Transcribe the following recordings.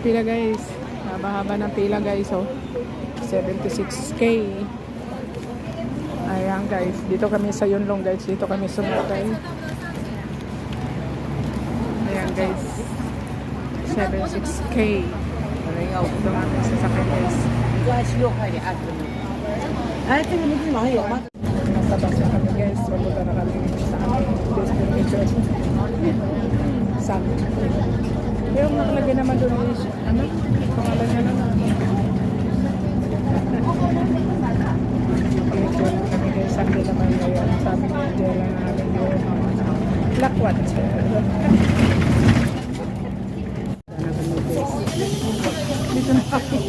pila guys. Haba-haba ng pila guys, oh. 76k. Ayan guys, dito kami sa Yunlong guys. Dito kami sumakay. Ayan guys. 76k. Ito namin sasakay guys. Nasa bus na kami guys. Papunta na kami sa aming destination. Sabi. Pero nakalagay naman doon ay ano? Pangalan niya na kami guys. Sabi naman ngayon. Sabi ni Angela na namin yung lakwat. Dito na kami.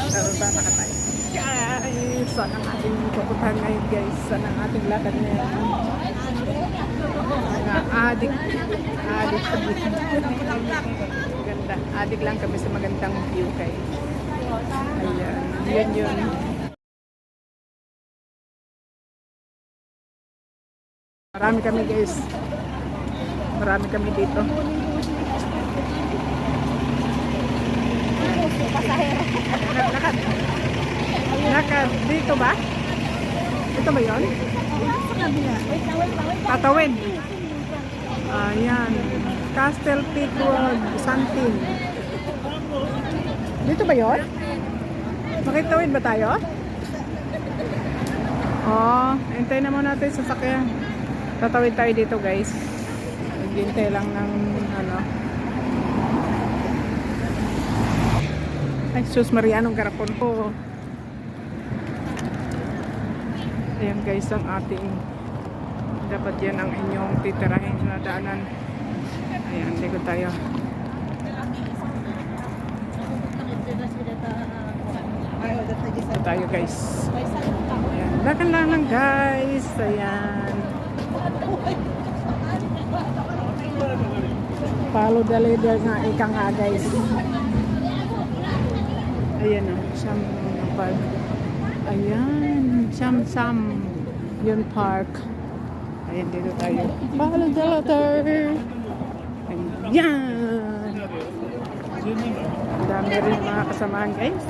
Pero ba nakatay? Guys, saan ang ating pupuntahan ngayon guys? Saan ang ating lakad ngayon? Mga adik sa buhay. Ganda. Adik lang kami sa magandang view guys. Ayan. Yun. Marami kami guys. Marami kami dito. Lakad. Dito ba? Ito ba yun? Tatawid. Ayan. Castle Peak Road, Santin. Dito ba yun? Makitawid ba tayo? Hintay na muna natin sa sasakyan. Tatawid tayo dito guys. Hintay lang ng ano. Ay, sus Maria, anong garapon ko. Ayan guys, ang ating dapat yan ang inyong titirahin na daanan. Ayan, likod tayo. Ito tayo guys. Ayan, lakan lang guys. Ayan. Follow the leader nga ika nga guys. Ayan o, Sam Park. Ayan, Sam yun park. Ayan, dito tayo. Follow the leader. Ayan. Ang dami rin mga kasamahan guys.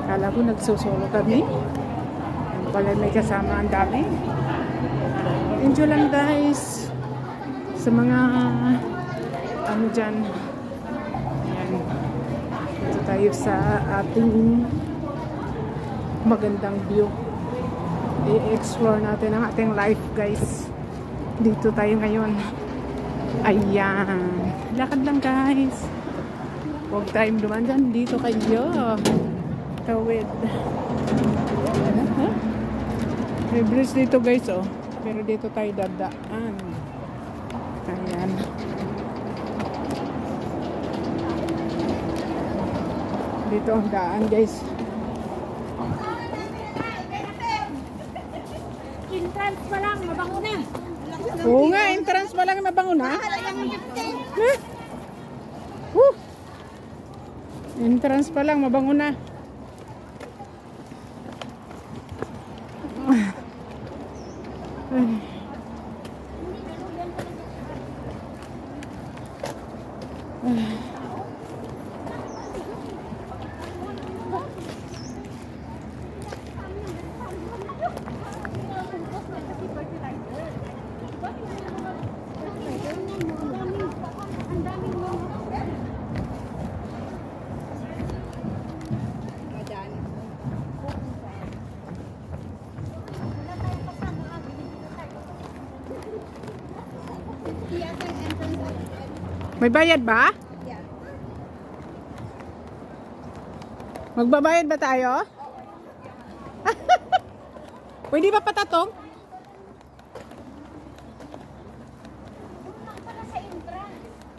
Kala ko nagsusolo kami. Ang pala may kasama ang dami. Enjoy lang guys. Sa mga ano dyan. Ayan. Dito tayo sa ating magandang view. I-explore natin ang ating life guys. Dito tayo ngayon. Ayan. Lakad lang guys. Huwag tayong duman dyan. Dito kayo. Tawid. May bridge dito guys oh. Pero dito tayo dadaan. Ayan. Dito ang daan guys. Entrance pa lang, mabango na. Oo nga, entrance pa lang mabango na. Entrance pa lang mabango na. May bayad ba? Magbabayad ba tayo? Pwede ba patatong?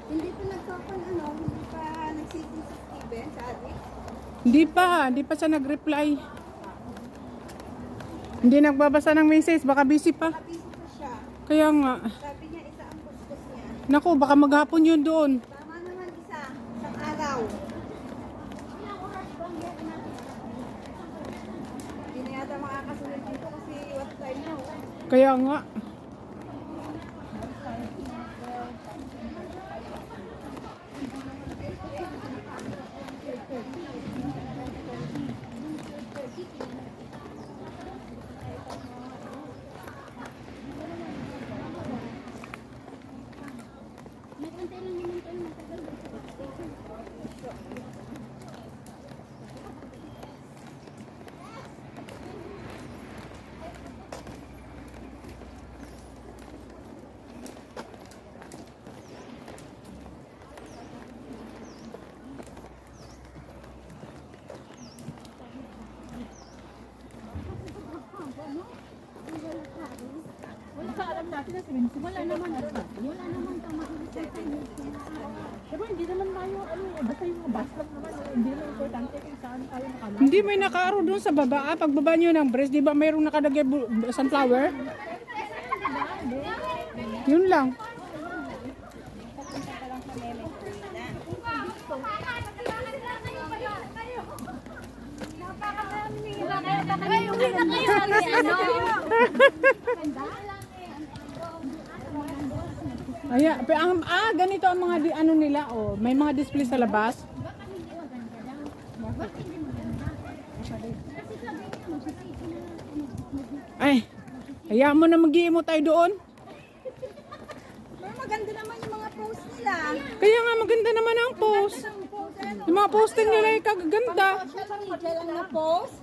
Hindi pa nagkapan hindi pa nagsitin sa Steven, sa adik. Hindi pa siya nag-reply. Hindi nagbabasa ng message, baka busy pa. Busy pa siya. Kaya nga. Sabi niya isa ang kuskus niya. Naku, baka maghapon yun doon. Tama naman isa, isang araw. Hindi na yata makakasunod dito kasi what time na. Kaya nga. natin na sabihin, wala naman pero hindi naman tayo, basta yung mga bus lang naman, hindi naman importante kung saan tayo nakala. Hindi, may nakaaro doon sa baba. Pagbaba nyo ng breast, di ba mayroong nakadagay sunflower? Yun lang. Ganito ang mga ano nila, oh. May mga display sa labas. Ay, hayaan mo na mag-iimo tayo doon. Pero maganda naman yung mga post nila. Kaya nga maganda naman ang post. Yung mga posting nila ay kagaganda. Social media lang na post.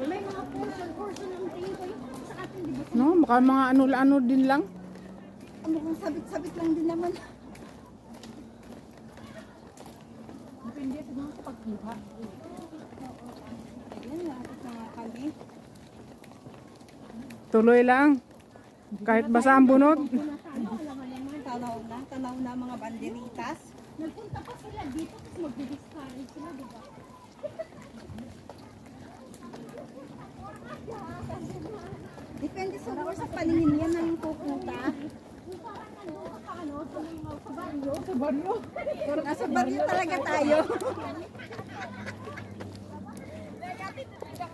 May mga portion ng tingin ko yung sa atin, di ba? No, baka mga ano din lang. Mukhang sabit-sabit lang din naman. Depende sa mga pagkuha. Ayan, nakakit na nga kami. Tuloy lang. Kahit basa ang bunot. Tanaw na mga banderitas. Nagpunta pa sila dito, tapos mag-discourage sila, di ba? Depende siguro sa paningin niya na yung pupunta. Sa baryo. Nasa baryo talaga tayo.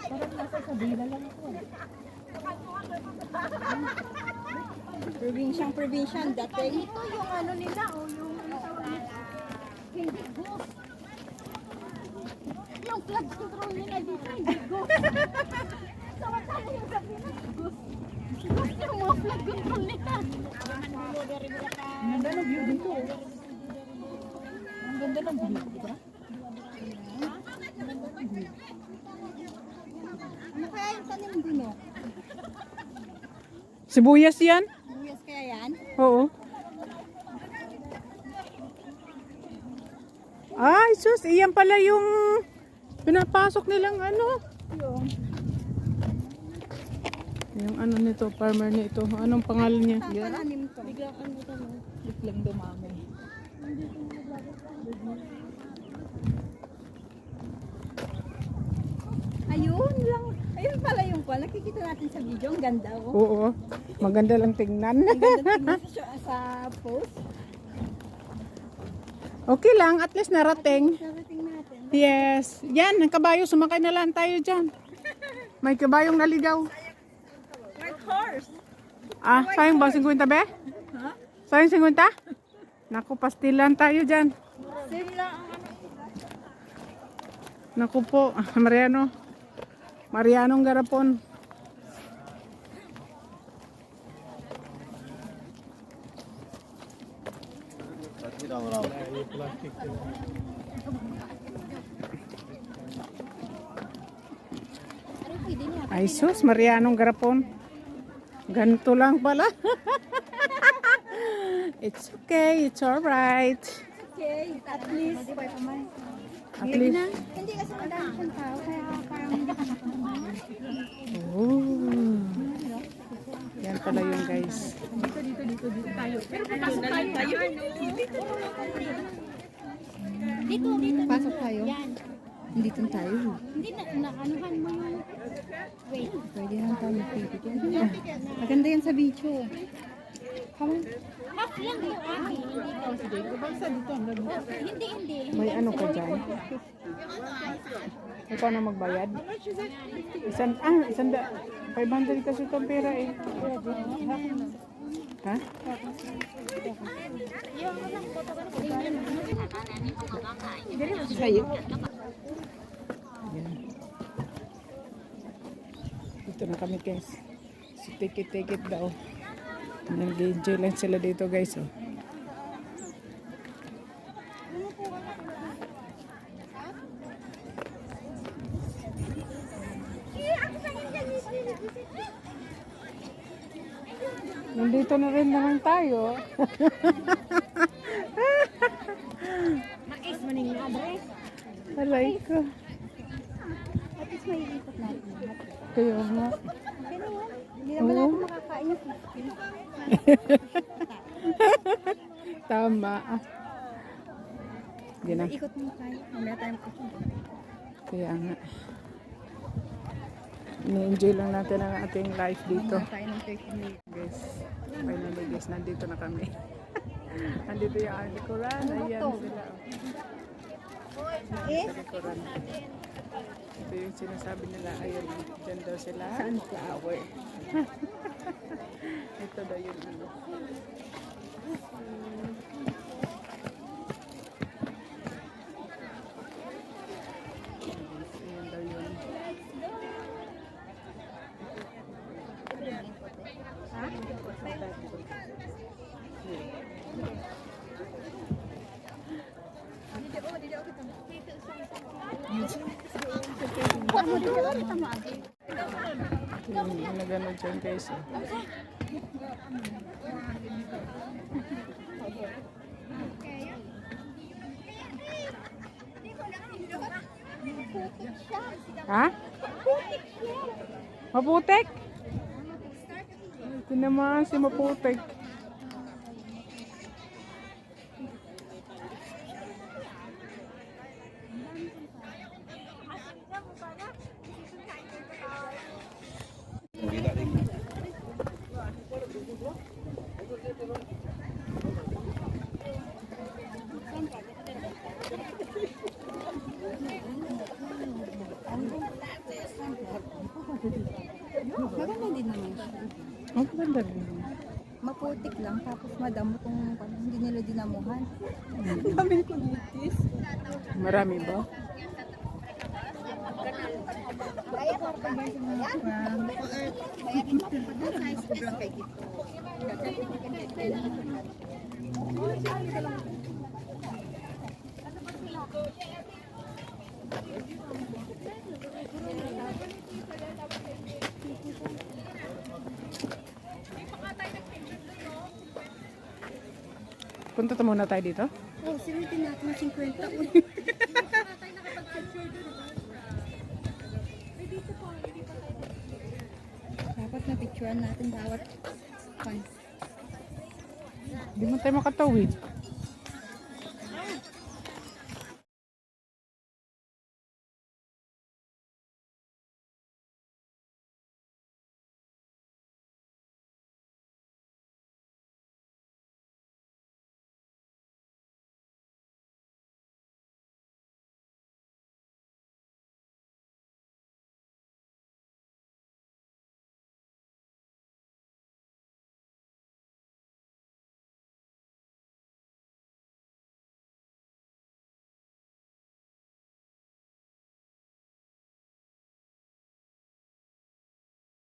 Parang nasa Sabina lang ako. Probinsyang dating. Ito yung ano nila, o yung ano tawag nila. Hindi ghost. Yung flood control nila dito, hindi ghost. Samantala yung Sabina, ghost. Ghost yung mga flood control nila. Ang ganda ng view dito. Ang ganda ng view, di ba? Ano kaya yung tanim dino? Sibuyas yan? Buyas kaya yan? Oo. Ay, sus, iyan pala yung pinapasok nilang ano. Yung ano nito, farmer nito. Anong pangalan niya? Tatanim to. Biglaan mo ito, no? Biglang dumami. Ayun lang. Ayun pala yung pala. Nakikita natin sa video. Ang ganda oh. Oo. Maganda lang tingnan. Ang ganda tingnan sa post. Okay lang, at least narating. Narating natin. Yes. Yan, ang kabayo. Sumakay na lang tayo dyan. May kabayong naligaw. White horse. Ah, sayang ba 50 be? Ha? Sayang 50? Naku, pastilan tayo dyan. Same lang ang Naku po, Mariano. Marianong Garapon. Ay sus, Marianong Garapon. Ganito lang pala. It's okay, it's alright. okay. At least. At least. Hindi kasi madami siyang tao. Kaya parang Oh. Yan pala yun guys. Dito tayo. Pero papasok tayo. Dito. pasok tayo. Yan. Dito tayo. Hindi na, anuhan mo yung... Wait. Pwede na tayo mag-pipit yan. Maganda yan sa video. Come on. Half lang yung akin. Hindi. May ano ka dyan? Ikaw na magbayad? Isang 500 kasi itong pera eh. Ha? Sa'yo. Yan. Dito na kami guys. So, take it daw. Nag-enjoy lang sila dito guys. Oh. Nandito na rin naman tayo. Makis maning address. Alay ko. Tapos may ikot natin lahat. Kaya nga. Okay naman. Hindi naman Oo. natin makakain yung 50. Tama. Hindi na. Ikot mo tayo. Mamaya tayong ikot. Kaya nga. Ni-enjoy lang natin ang ating life dito. Mamaya tayo ng 30 minutes. Guys, finally guys, nandito na kami. Nandito yung ang likuran. Ayan sila. Eh? Sa likuran. Ito yung sinasabi nila. Ayun, dyan daw sila. Sunflower. Ito daw yung ano. Ayan daw yun. Yung nagano dyan guys. Oh. Ha? Maputek? Ito naman si Maputek. Maganda din naman siya. Ang ganda rin. Maputik lang, tapos madamo kung hindi nila dinamuhan. Ang dami ko litis. Marami ba? Sobrang kay Gito. Punta to muna tayo dito. Oh, sinutin natin ng 50. Dapat na picturean natin bawat pan. Hindi mo tayo makatawid.